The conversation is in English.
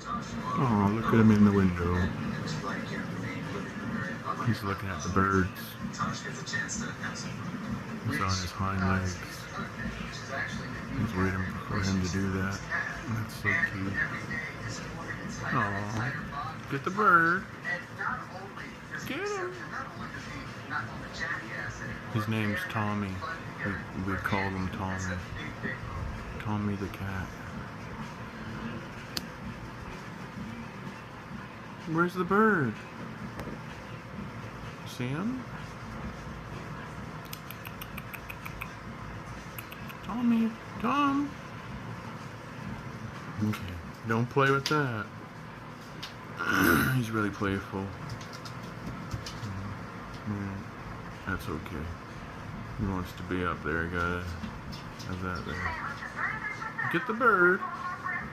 Oh, look at him in the window. He's looking at the birds. He's on his hind legs. He's waiting for him to do that. That's so cute. Oh, get the bird. Get him. His name's Tommy. We call him Tommy. Tommy the cat. Where's the bird? See him? Tommy, Tom. Okay, don't play with that. He's really playful. That's okay. He wants to be up there, gotta have that there. Get the bird.